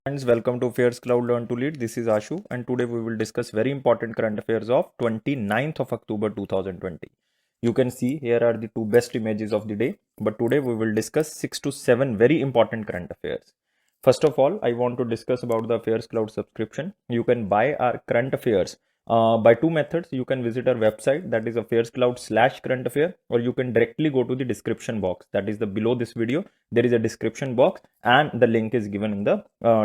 Friends, welcome to Affairs Cloud Learn to Lead. This is Ashu, and today we will discuss very important current affairs of 29th of October 2020. You can see here are the two best images of the day, but today we will discuss 6 to 7 very important current affairs. First of all, I want to discuss about the Affairs Cloud subscription. You can buy our current affairs by two methods. You can visit our website, that is affairscloud/current affair, or you can directly go to the description box, that is the below this video there is a description box and the link is given in the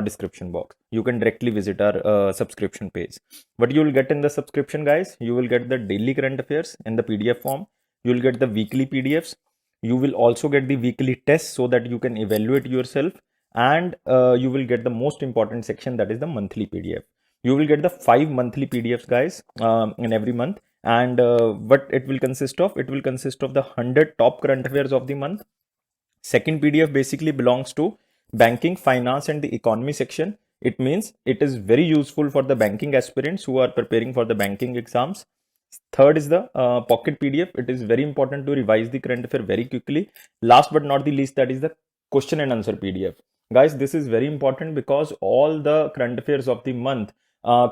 description box. You can directly visit our subscription page. What you will get in the subscription, guys, you will get the daily current affairs in the PDF form. You will get the weekly PDFs. You will also get the weekly tests so that you can evaluate yourself, and you will get the most important section, that is the monthly PDF. You will get the 5 monthly PDFs, guys, in every month. And what it will consist of? It will consist of the 100 top current affairs of the month. Second PDF basically belongs to banking, finance and the economy section. It means it is very useful for the banking aspirants who are preparing for the banking exams. Third is the pocket PDF. It is very important to revise the current affair very quickly. Last but not the least, that is the question and answer PDF. Guys, this is very important because all the current affairs of the month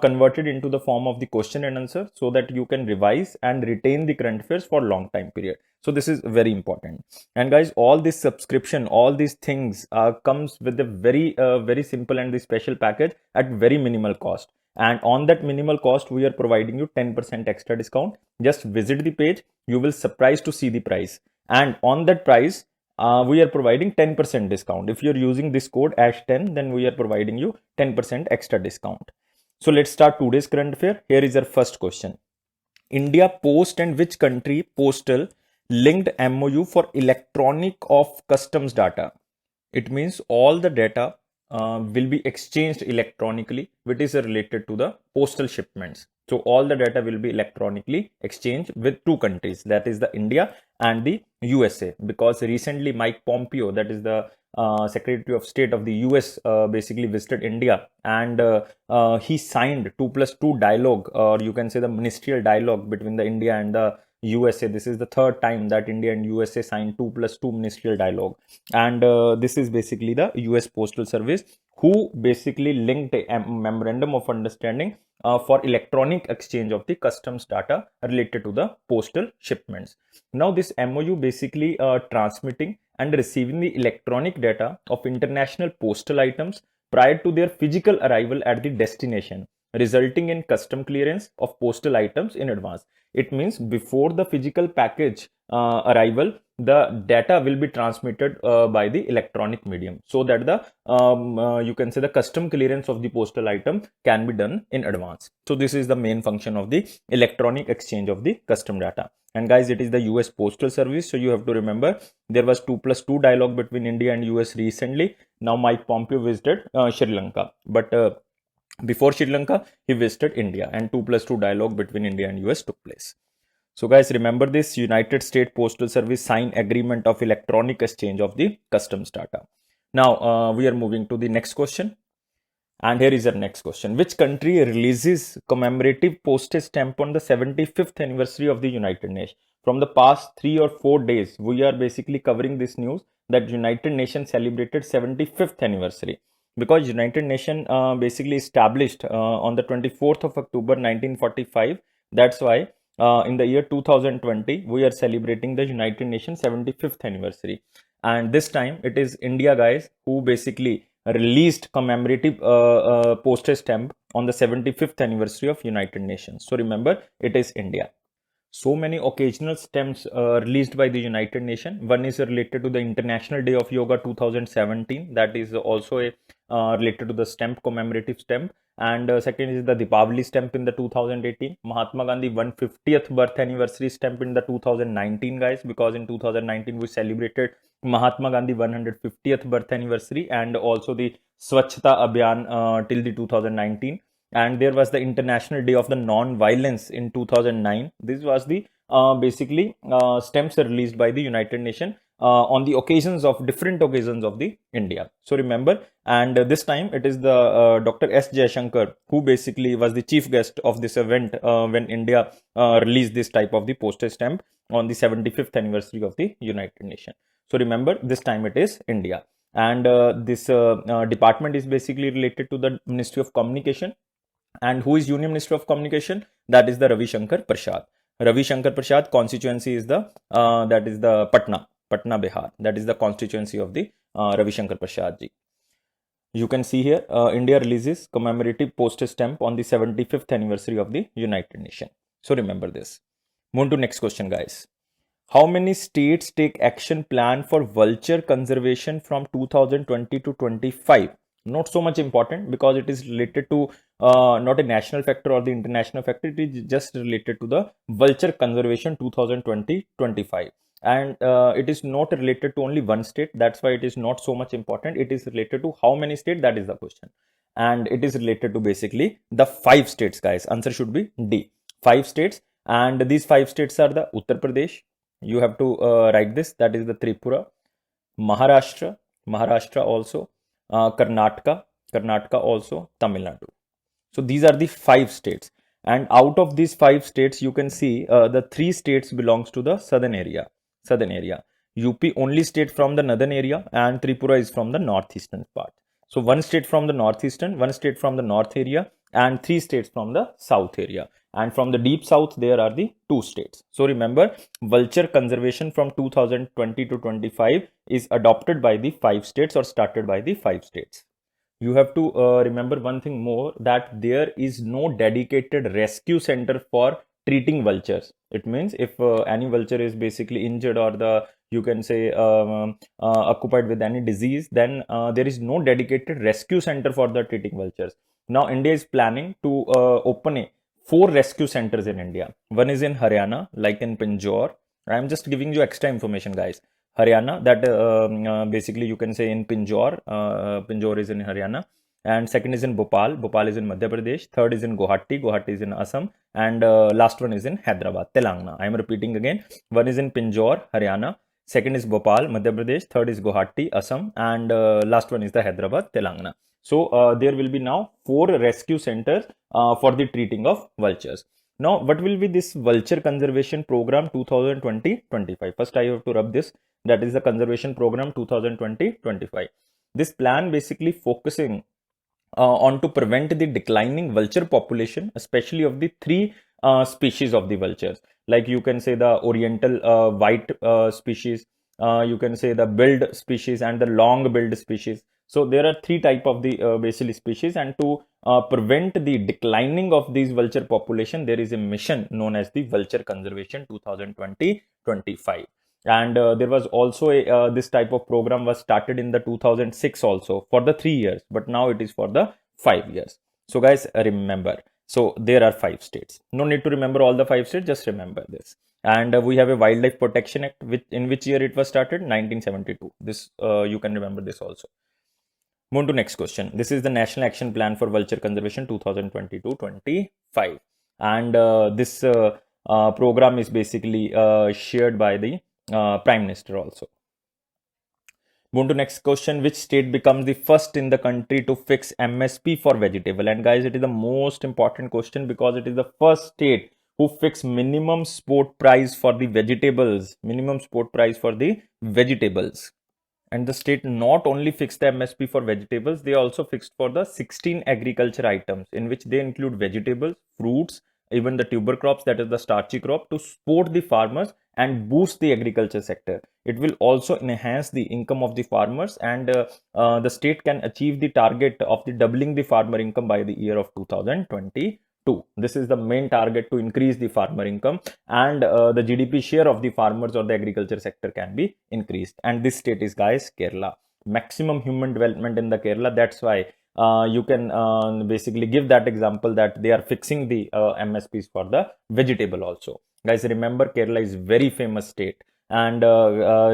converted into the form of the question and answer, so that you can revise and retain the current affairs for long time period. So this is very important. And guys, all this subscription, all these things comes with a very simple and the special package at very minimal cost. And on that minimal cost, we are providing you 10% extra discount. Just visit the page, you will surprised to see the price. And on that price, we are providing 10% discount. If you're using this code ASH10, then we are providing you 10% extra discount. So let's start today's current affair. Here is our first question. India Post and which country postal linked MOU for electronic of customs data? It means all the data will be exchanged electronically, which is related to the postal shipments. So all the data will be electronically exchanged with two countries, that is the India and the USA, because recently Mike Pompeo, that is the Secretary of State of the US, basically visited India, and he signed 2+2 dialogue, or you can say the ministerial dialogue between the India and the USA. This is the third time that India and USA signed 2+2 ministerial dialogue, and this is basically the US Postal Service who basically linked a memorandum of understanding for electronic exchange of the customs data related to the postal shipments. Now this MOU basically transmitting and receiving the electronic data of international postal items prior to their physical arrival at the destination, resulting in custom clearance of postal items in advance. It means before the physical package arrival, the data will be transmitted by the electronic medium, so that the you can say the custom clearance of the postal item can be done in advance. So this is the main function of the electronic exchange of the custom data. And guys, it is the US Postal Service, so you have to remember there was 2+2 dialogue between India and US recently. Now Mike Pompeo visited Sri Lanka, but before Sri Lanka he visited India, and 2+2 dialogue between India and US took place. So guys, remember this: United States Postal Service sign agreement of electronic exchange of the customs data. Now we are moving to the next question. And here is our next question. Which country releases commemorative postage stamp on the 75th anniversary of the United Nations? From the past 3 or 4 days, we are basically covering this news that United Nations celebrated 75th anniversary, because United Nations basically established on the 24th of October 1945. That's why in the year 2020, we are celebrating the United Nations 75th anniversary. And this time it is India, guys, who basically released commemorative postage stamp on the 75th anniversary of United Nations. So remember, it is India. So many occasional stamps released by the United Nations. One is related to the International Day of Yoga 2017. That is also a related to the stamp, commemorative stamp. And second is the Deepavali stamp in the 2018. Mahatma Gandhi 150th birth anniversary stamp in the 2019, guys, because in 2019 we celebrated Mahatma Gandhi 150th birth anniversary, and also the Swachhata Abhiyan till the 2019. And there was the International Day of the Non-Violence in 2009. This was the basically stamps released by the United Nations on the occasions of different occasions of the India. So remember, and this time it is the Dr. S. Jaishankar who basically was the chief guest of this event when India released this type of the postage stamp on the 75th anniversary of the United Nations. So remember, this time it is India. and this department is basically related to the Ministry of Communication. And who is Union Minister of Communication? That is the Ravi Shankar Prasad. Ravi Shankar Prasad constituency is the that is the Patna, Bihar. That is the constituency of the Ravi Shankar Prasad ji. You can see here, India releases commemorative postage stamp on the 75th anniversary of the United Nations. So remember this. Move on to next question, guys. How many states take action plan for vulture conservation from 2020 to 25? Not so much important because it is related to not a national factor or the international factor. It is just related to the vulture conservation 2020-25. And it is not related to only one state. That's why it is not so much important. It is related to how many states, that is the question. And it is related to basically the 5 states, guys. Answer should be D. 5 states. And these 5 states are the Uttar Pradesh. You have to write this. That is the Tripura, Maharashtra also, Karnataka also, Tamil Nadu. So these are the 5 states. And out of these 5 states, you can see the 3 states belongs to the southern area. UP only state from the northern area, and Tripura is from the northeastern part. So 1 state from the northeastern, 1 state from the north area, and 3 states from the south area. And from the deep south, there are the 2 states. So remember, vulture conservation from 2020 to 25 is adopted by the 5 states or started by the 5 states. You have to remember one thing more, that there is no dedicated rescue center for treating vultures. It means if any vulture is basically injured or you can say occupied with any disease, then there is no dedicated rescue center for the treating vultures. Now India is planning to open 4 rescue centers in India. One is in Haryana, like in Pinjore. I am just giving you extra information, guys. Haryana, that basically you can say in Pinjore. Pinjore is in Haryana. And second is in Bhopal. Bhopal is in Madhya Pradesh. Third is in Guwahati. Guwahati is in Assam. And last one is in Hyderabad, Telangana. I am repeating again. One is in Pinjore, Haryana. Second is Bhopal, Madhya Pradesh. Third is Guwahati, Assam. And last one is the Hyderabad, Telangana. So there will be now 4 rescue centers for the treating of vultures. Now, what will be this vulture conservation program 2020-25? First, I have to rub this. That is the conservation program 2020-25. This plan basically focusing on to prevent the declining vulture population, especially of the 3 species of the vultures. Like you can say the oriental white species, you can say the billed species and the long billed species. So there are 3 type of the basically species, and to prevent the declining of these vulture population, there is a mission known as the Vulture Conservation 2020-25. And there was also this type of program was started in the 2006 also for the 3 years, but now it is for the 5 years. So guys, remember, so there are 5 states. No need to remember all the 5 states, just remember this. And we have a Wildlife Protection Act, in which year it was started? 1972. This you can remember this also. Move to next question. This is the National Action Plan for Vulture Conservation 2020-25. And this program is basically shared by the Prime Minister also. Move to next question. Which state becomes the first in the country to fix MSP for vegetable? And guys, it is the most important question because it is the first state who fix minimum support price for the vegetables. And the state not only fixed the MSP for vegetables, they also fixed for the 16 agriculture items, in which they include vegetables, fruits, even the tuber crops, that is the starchy crop, to support the farmers and boost the agriculture sector. It will also enhance the income of the farmers, and the state can achieve the target of the doubling the farmer income by the year of 2022. This is the main target, to increase the farmer income, and the GDP share of the farmers or the agriculture sector can be increased. And this state is, guys, Kerala. Maximum human development in the Kerala. That's why you can basically give that example that they are fixing the MSPs for the vegetable also. Guys, remember, Kerala is very famous state. And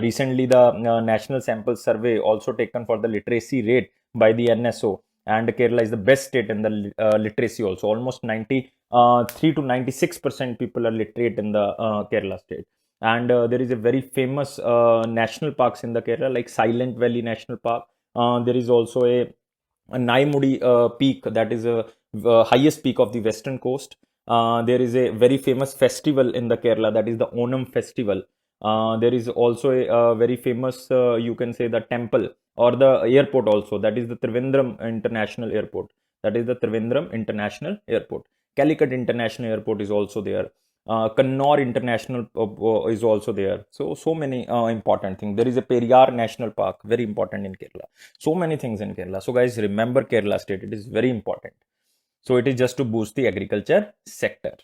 recently the national sample survey also taken for the literacy rate by the NSO. And Kerala is the best state in the literacy also. Almost 93 to 96% people are literate in the Kerala state. And there is a very famous national parks in the Kerala, like Silent Valley National Park. There is also a Naimudi peak, that is a highest peak of the western coast. There is a very famous festival in the Kerala, that is the Onam festival. There is also a very famous, you can say, the temple or the airport also, that is the Trivandrum International Airport. That is the Trivandrum International Airport. Calicut International Airport is also there. Kannur International is also there. So many important things. There is a Periyar National Park, very important in Kerala. So many things in Kerala. So guys, remember Kerala state, it is very important. So it is just to boost the agriculture sector.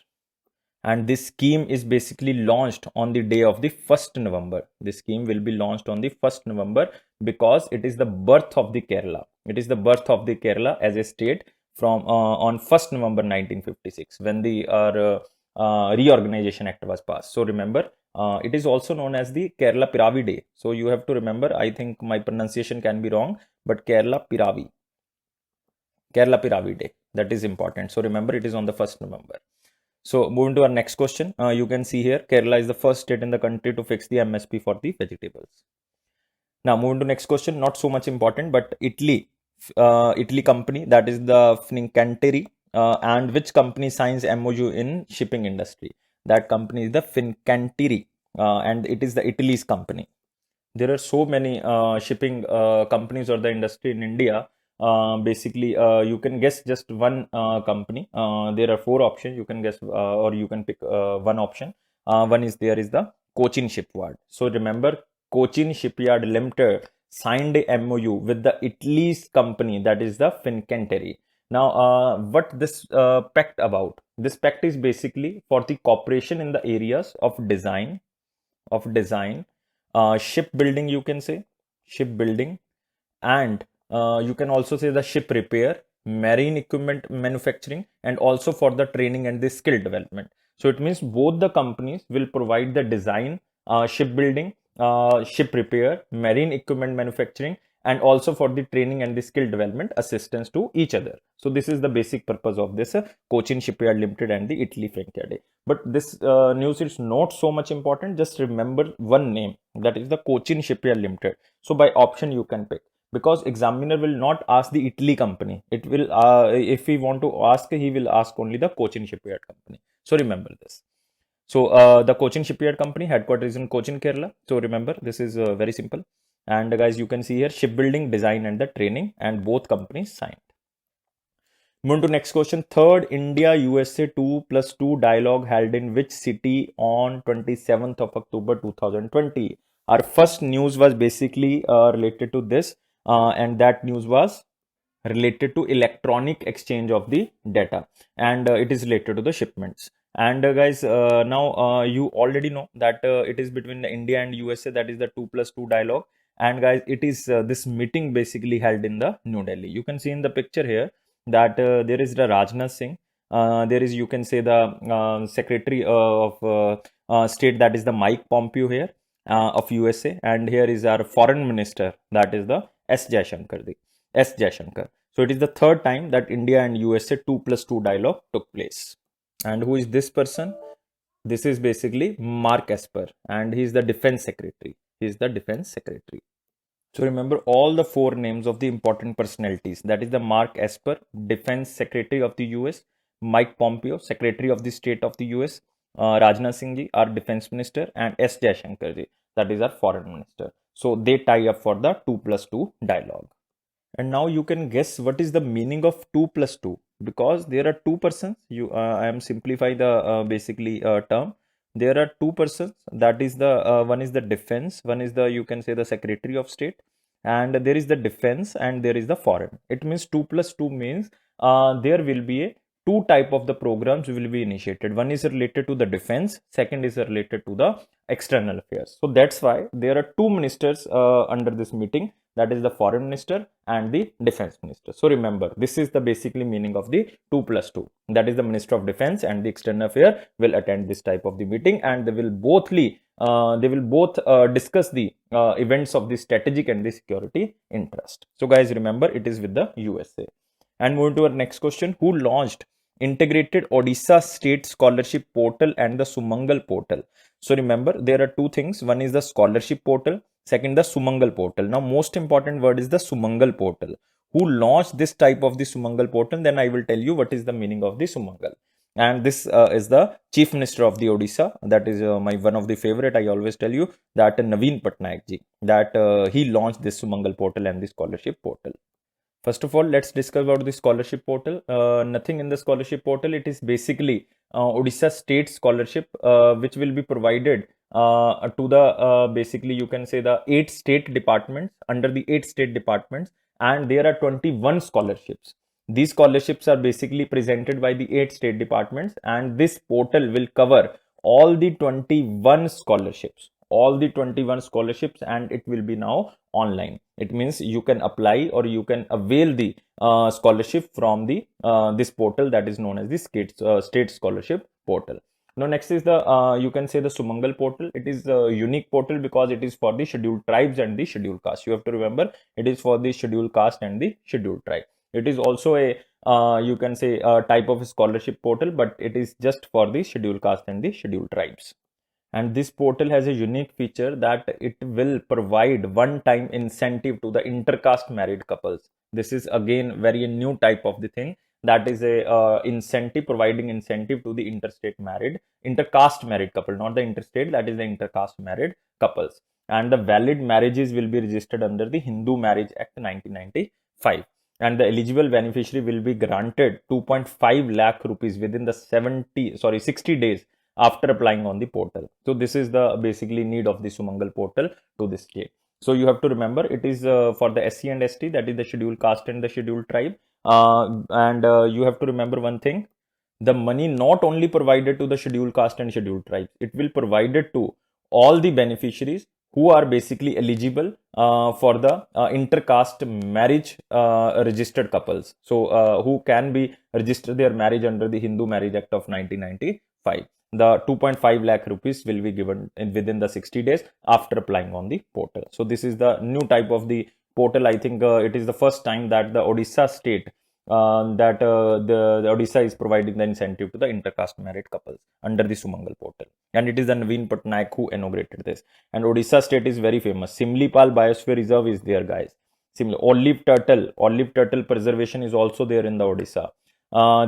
And this scheme is basically launched on the day of the 1st November. This scheme will be launched on the 1st November because it is the birth of the Kerala. It is the birth of the Kerala as a state from on 1st November 1956 when the Reorganization Act was passed. So remember, it is also known as the Kerala Piravi Day. So you have to remember, I think my pronunciation can be wrong, but Kerala Piravi Day. That is important. So remember, it is on the 1st November. So moving to our next question, you can see here Kerala is the first state in the country to fix the MSP for the vegetables. Now moving to next question, not so much important, but Italy company, that is the Fincantieri, and which company signs MOU in shipping industry? That company is the Fincantieri, and it is the Italy's company. There are so many shipping companies or the industry in India. Basically, you can guess just one company. There are 4 options. You can guess or you can pick one option. One is there is the Cochin Shipyard. So remember, Cochin Shipyard Limited signed a MOU with the Italy's company, that is the Fincantieri. Now, what this pact about? This pact is basically for the cooperation in the areas of design, shipbuilding, you can say shipbuilding, and you can also say the ship repair, marine equipment manufacturing, and also for the training and the skill development. So it means both the companies will provide the design, shipbuilding, ship repair, marine equipment manufacturing, and also for the training and the skill development assistance to each other. So this is the basic purpose of this Cochin Shipyard Limited and the Italy Fincantieri. But this news is not so much important. Just remember one name, that is the Cochin Shipyard Limited. So by option you can pick, because examiner will not ask the Italy company. It will, if he want to ask, he will ask only the Cochin Shipyard company. So remember this. So the Cochin Shipyard company headquarters is in Cochin, Kerala. So remember, this is very simple. And guys, you can see here shipbuilding, design, and the training, and both companies signed. Moving to next question. Third India USA 2+2 dialogue held in which city on 27th of October 2020? Our first news was basically related to this, and that news was related to electronic exchange of the data, and it is related to the shipments. And guys, now you already know that it is between India and USA, that is the 2+2 dialogue. And guys, it is this meeting basically held in the New Delhi. You can see in the picture here that there is the Rajnath Singh, there is, you can say, the Secretary of State, that is the Mike Pompeo here of USA, and here is our Foreign Minister, that is the S. Jaishankar. So it is the third time that India and USA 2+2 dialogue took place. And who is this person? This is basically Mark Esper, and he is the Defense Secretary. So remember all the 4 names of the important personalities. That is the Mark Esper, Defense Secretary of the US, Mike Pompeo, Secretary of the State of the US, Rajnath Singh ji, our Defense Minister, and S. Jaishankar ji, that is our Foreign Minister. So they tie up for the 2+2 dialogue. And now you can guess what is the meaning of 2+2, because there are 2 persons. I am simplify the basically term. There are 2 persons, that is the one is the defense, one is the, you can say, the Secretary of State, and there is the defense and there is the foreign. It means 2+2 means there will be a 2 type of the programs will be initiated. One is related to the defense, second is related to the external affairs. So that's why there are 2 ministers under this meeting, that is the Foreign Minister and the Defense Minister. So remember, this is the basically meaning of the 2+2. That is the Minister of Defense and the External Affairs will attend this type of the meeting, and they will both discuss the events of the strategic and the security interest. So guys, remember, it is with the USA. And moving to our next question. Who launched integrated Odisha State Scholarship Portal and the Sumangal Portal? So remember, there are 2 things. One is the scholarship portal, second the Sumangal Portal. Now most important word is the Sumangal Portal. Who launched this type of the Sumangal Portal? Then I will tell you what is the meaning of the Sumangal. and this is the Chief Minister of the Odisha. That is my one of the favorite. I always tell you that Naveen Patnaik ji, that he launched this Sumangal portal and the scholarship portal. First of all, let's discuss about the scholarship portal. Nothing in the scholarship portal. It is basically Odisha state scholarship, which will be provided to the basically you can say the 8 state departments, under the 8 state departments, and there are 21 scholarships. These scholarships are basically presented by the 8 state departments, and this portal will cover all the 21 scholarships, and it will be now online. It means you can apply or you can avail the scholarship from the this portal that is known as the state scholarship portal. Now next is the you can say the Sumangal portal. It is a unique portal because it is for the scheduled tribes and the scheduled caste. You have to remember, it is for the scheduled caste and the scheduled tribe. It is also a you can say a type of a scholarship portal, but it is just for the scheduled caste and the scheduled tribes. And this portal has a unique feature that it will provide one-time incentive to the intercaste married couples. This is again very new type of the thing, that is a incentive, providing incentive to the intercaste married couple, not the interstate, that is the intercaste married couples. And the valid marriages will be registered under the Hindu Marriage Act 1995. And the eligible beneficiary will be granted 2.5 lakh rupees within the 60 days after applying on the portal. So this is the basically need of the Sumangal portal to this state. So you have to remember, it is for the SC and ST, that is the scheduled caste and the scheduled tribe. And you have to remember one thing: the money not only provided to the scheduled caste and scheduled tribes, it will provided to all the beneficiaries who are basically eligible for the intercaste marriage registered couples. So who can be register their marriage under the Hindu Marriage Act of 1995. The 2.5 lakh rupees will be given within the 60 days after applying on the portal. So this is the new type of the portal. I think it is the first time that the Odisha state the Odisha is providing the incentive to the intercaste married couples under the Sumangal portal. And it is the Naveen Patnaik who inaugurated this. And Odisha state is very famous. Simlipal Biosphere Reserve is there, guys. Olive turtle preservation is also there in the Odisha.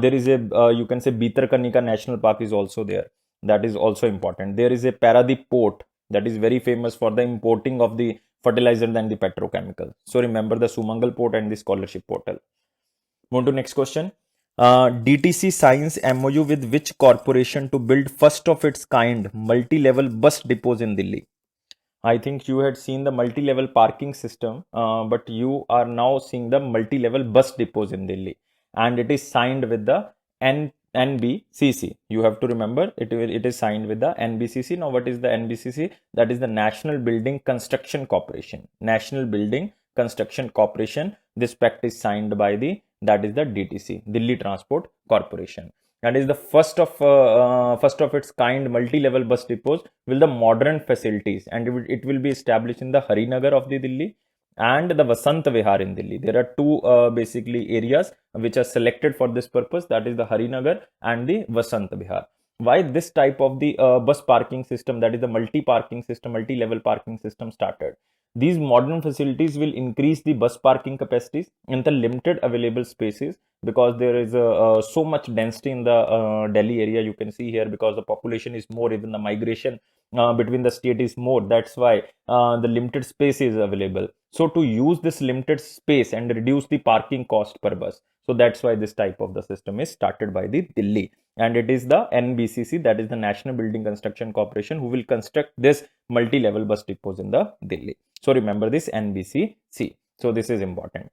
There is a you can say Bhitarkanika National Park is also there. That is also important. There is a Paradip port that is very famous for the importing of the fertilizer and the petrochemical. So remember the Sumangal port and the scholarship portal. Move to next question. DTC signs MOU with which corporation to build first of its kind multi-level bus depots in Delhi? I think you had seen the multi-level parking system, but you are now seeing the multi-level bus depots in Delhi, and it is signed with the NBCC. You have to remember, it is signed with the NBCC. Now, what is the NBCC? That is the National Building Construction Corporation. National Building Construction Corporation. This pact is signed by the, that is the DTC, Delhi Transport Corporation. That is the first of its kind multi-level bus depots with the modern facilities, and it will be established in the Harinagar of the Delhi and the Vasant Vihar in Delhi. There are two basically areas which are selected for this purpose, that is the Harinagar and the Vasant Vihar. Why this type of the bus parking system, that is the multi-level parking system started? These modern facilities will increase the bus parking capacities in the limited available spaces, because there is so much density in the Delhi area. You can see here, because the population is more, even the migration between the state is more. That's why the limited space is available. So to use this limited space and reduce the parking cost per bus, so that's why this type of the system is started by the Delhi. And it is the NBCC, that is the National Building Construction Corporation, who will construct this multi-level bus depots in the Delhi. So remember this NBCC. So this is important.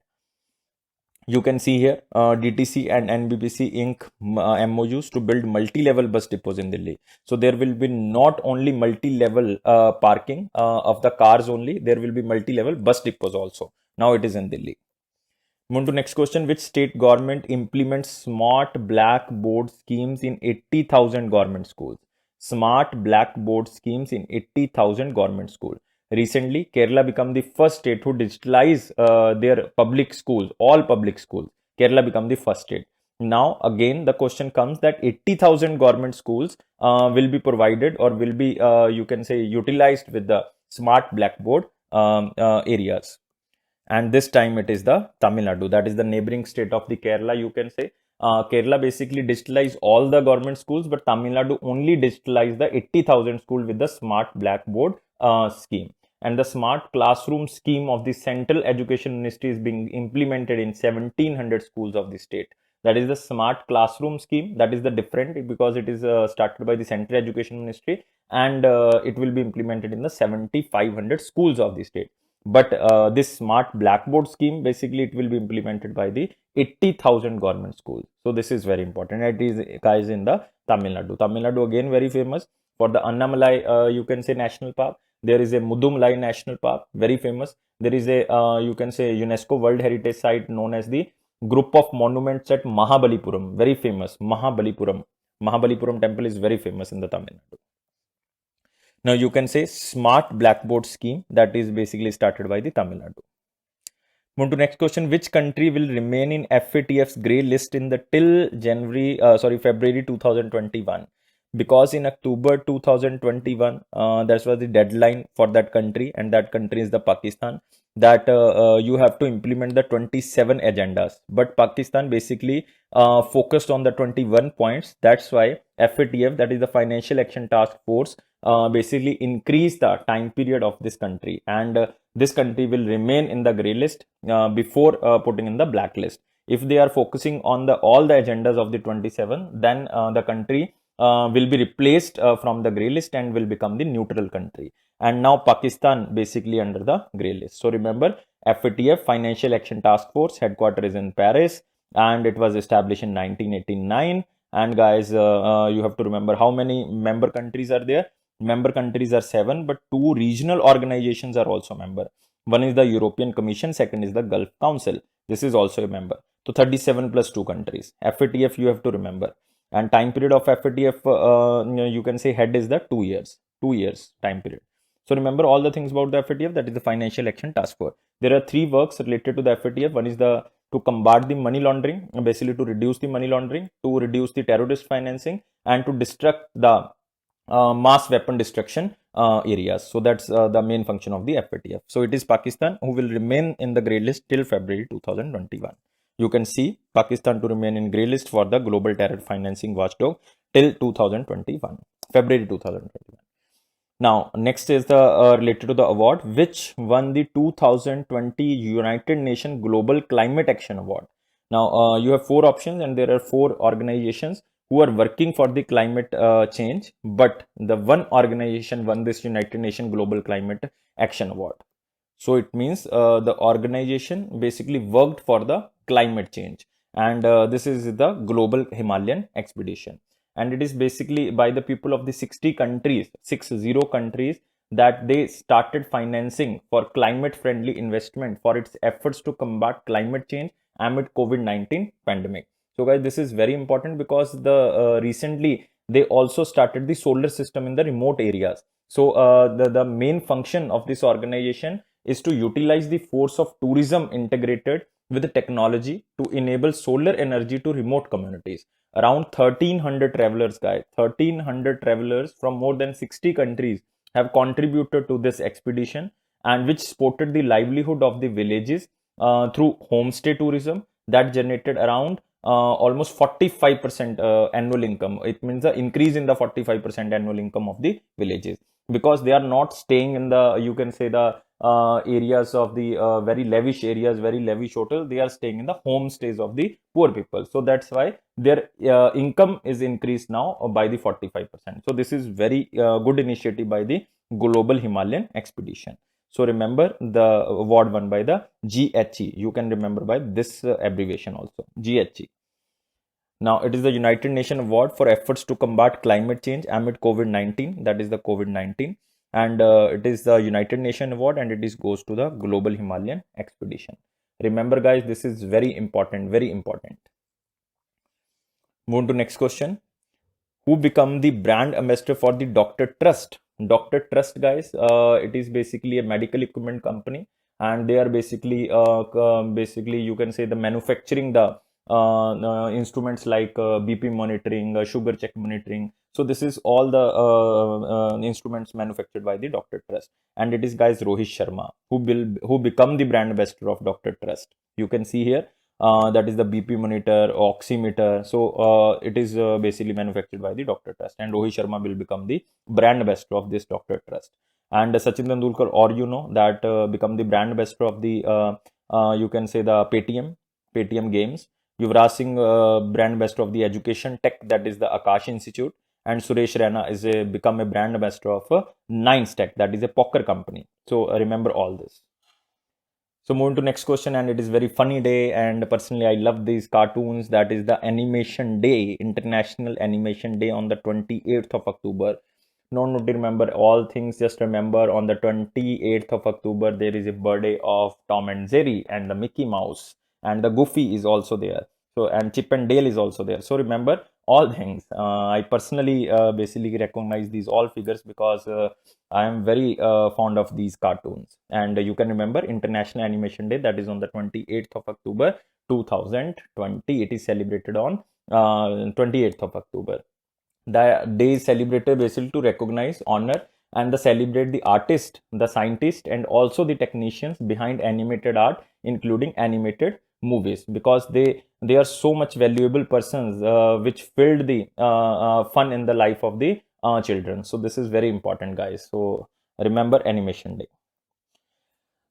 You can see here DTC and NBCC Inc. MOUs to build multi-level bus depots in Delhi. So there will be not only multi-level parking of the cars only, there will be multi-level bus depots also. Now it is in Delhi. Move to next question. Which state government implements smart blackboard schemes in 80,000 government schools? Smart blackboard schemes in 80,000 government schools. Recently, Kerala became the first state to digitalize their public schools, all public schools. Kerala became the first state. Now, again, the question comes that 80,000 government schools will be provided, or will be, you can say, utilized with the smart blackboard areas. And this time it is the Tamil Nadu, that is the neighboring state of the Kerala, you can say. Kerala basically digitalized all the government schools, but Tamil Nadu only digitalized the 80,000 school with the smart blackboard scheme. And the smart classroom scheme of the Central Education Ministry is being implemented in 1700 schools of the state. That is the smart classroom scheme. That is the different, because it is started by the Central Education Ministry, and it will be implemented in the 7500 schools of the state. But this smart blackboard scheme, basically it will be implemented by the 80,000 government schools. So this is very important. It is, guys, in the Tamil Nadu. Tamil Nadu again very famous for the Annamalai, you can say, national park. There is a Mudumalai National Park, very famous. There is a, you can say, UNESCO World Heritage Site known as the Group of Monuments at Mahabalipuram, very famous. Mahabalipuram temple is very famous in the Tamil Nadu. Now you can say smart blackboard scheme, that is basically started by the Tamil Nadu. Move to next question. Which country will remain in FATF's grey list in the till February 2021? Because in October 2021, that was the deadline for that country, and that country is the Pakistan, that you have to implement the 27 agendas. But Pakistan basically focused on the 21 points. That's why FATF, that is the Financial Action Task Force, basically increased the time period of this country, and this country will remain in the grey list before putting in the black list. If they are focusing on all the agendas of the 27, then the country will be replaced from the grey list and will become the neutral country. And now Pakistan basically under the grey list. So remember, FATF, Financial Action Task Force, headquarters is in Paris, and it was established in 1989. And guys, you have to remember how many member countries are there. Member countries are 7, but 2 regional organizations are also member. One is the European Commission, second is the Gulf Council. This is also a member. So 37 plus 2 countries. FATF you have to remember. And time period of FATF, you can say head is the 2 years. 2 years time period. So remember all the things about the FATF, that is the Financial Action Task Force. There are 3 works related to the FATF. One is to combat the money laundering, basically to reduce the money laundering, to reduce the terrorist financing, and to destruct the mass weapon destruction areas. So that's the main function of the FATF. So it is Pakistan who will remain in the grey list till February 2021. You can see Pakistan to remain in grey list for the global terror financing watchdog till 2021, February 2021. Now, next is the related to the award, which won the 2020 United Nations Global Climate Action Award. Now, you have 4 options, and there are 4 organizations who are working for the climate change, but the one organization won this United Nations Global Climate Action Award. So it means the organization basically worked for the climate change, and this is the Global Himalayan Expedition, and it is basically by the people of the 60 countries that they started financing for climate friendly investment for its efforts to combat climate change amid COVID-19 pandemic. So guys, this is very important because the recently they also started the solar system in the remote areas. So the main function of this organization is to utilize the force of tourism integrated with the technology to enable solar energy to remote communities. Around 1300 travelers, guys, 1300 travelers from more than 60 countries have contributed to this expedition, and which supported the livelihood of the villages through homestay tourism that generated around almost 45% annual income. It means the increase in the 45% annual income of the villages, because they are not staying in the, you can say, the areas of the very lavish areas, very lavish hotel. They are staying in the homestays of the poor people. So that's why their income is increased now by the 45%. So this is very good initiative by the Global Himalayan Expedition. So remember the award won by the GHE. You can remember by this abbreviation also, GHE. Now it is the United Nations Award for efforts to combat climate change amid COVID-19. That is the COVID-19. And it is the United Nations Award, and it goes to the Global Himalayan Expedition. Remember guys, this is very important, very important. Move to next question. Who become the brand ambassador for the Dr. Trust? Dr. Trust, guys, it is basically a medical equipment company, and they are basically you can say the manufacturing the instruments like BP monitoring, sugar check monitoring. So this is all the instruments manufactured by the Dr. Trust, and it is guys Rohit Sharma who become the brand ambassador of Dr. Trust. You can see here that is the BP monitor, oximeter. So it is basically manufactured by the Dr. Trust, and Rohit Sharma will become the brand ambassador of this Dr. Trust. And Sachin Tendulkar, or that become the brand ambassador of the you can say the Paytm games. Yuvraj Singh, brand ambassador of the education tech, that is the Akash Institute. And Suresh Raina is become a brand ambassador of Nines Tech, that is a poker company. So remember all this. So moving to next question, and it is very funny day, and personally I love these cartoons. That is the Animation Day, International Animation Day on the 28th of October. No need to remember all things, just remember on the 28th of October there is a birthday of Tom and Jerry and the Mickey Mouse, and the Goofy is also there. So, and Chip and Dale is also there. So remember all things. I personally basically recognize these all figures because I am very fond of these cartoons. And you can remember International Animation Day, that is on the 28th of October 2020. It is celebrated on 28th of October. The day is celebrated basically to recognize, honor, and celebrate the artist, the scientist, and also the technicians behind animated art, including animated movies, because they are so much valuable persons which filled the fun in the life of the children. So this is very important, guys. So remember Animation Day.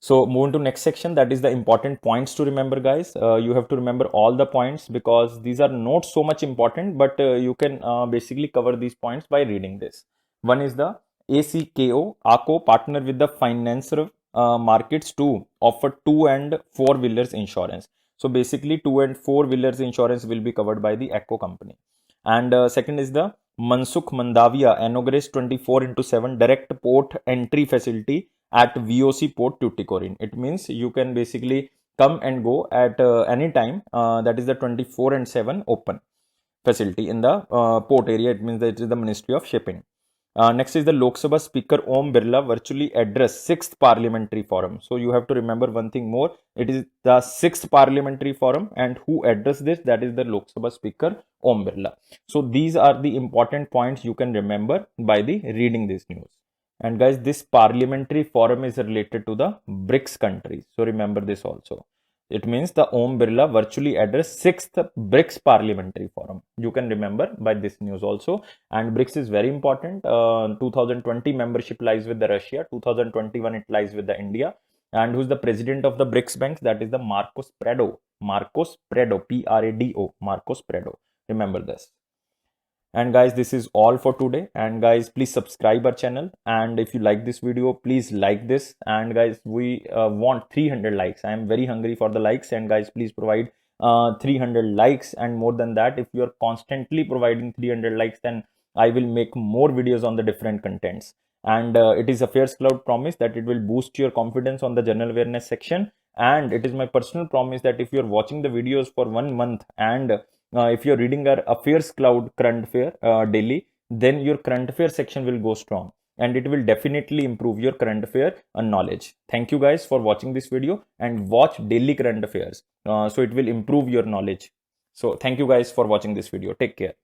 So moving to next section, that is the important points to remember, guys. You have to remember all the points because these are not so much important, but you can basically cover these points by reading this. One is the ACO partner with the financial markets to offer 2 and 4 wheelers insurance. So basically 2 and 4 wheelers insurance will be covered by the ACO company. And second is the Mansukh Mandavia inaugurates 24/7 direct port entry facility at VOC Port Tuticorin. It means you can basically come and go at any time. That is the 24/7 open facility in the port area. It means that it is the Ministry of Shipping. Next is the Lok Sabha Speaker Om Birla virtually addressed 6th Parliamentary Forum. So you have to remember one thing more. It is the 6th Parliamentary Forum, and who addressed this? That is the Lok Sabha Speaker Om Birla. So these are the important points you can remember by the reading this news. And guys, this Parliamentary Forum is related to the BRICS countries. So remember this also. It means the Om Birla virtually addressed 6th BRICS Parliamentary Forum. You can remember by this news also. And BRICS is very important. 2020 membership lies with the Russia. 2021 it lies with the India. And who's the president of the BRICS banks? That is the Marcos Prado. Marcos Prado, Prado, Marcos Prado. Remember this. And guys, this is all for today. And guys, please subscribe our channel, and if you like this video, please like this. And guys, we want 300 likes. I am very hungry for the likes, and guys, please provide 300 likes and more than that. If you are constantly providing 300 likes, then I will make more videos on the different contents. And it is Affairs Cloud promise that it will boost your confidence on the general awareness section. And it is my personal promise that if you are watching the videos for 1 month, and if you're reading our Affairs Cloud current affair daily, then your current affair section will go strong, and it will definitely improve your current affair knowledge. Thank you guys for watching this video, and watch daily current affairs. So it will improve your knowledge. So thank you guys for watching this video. Take care.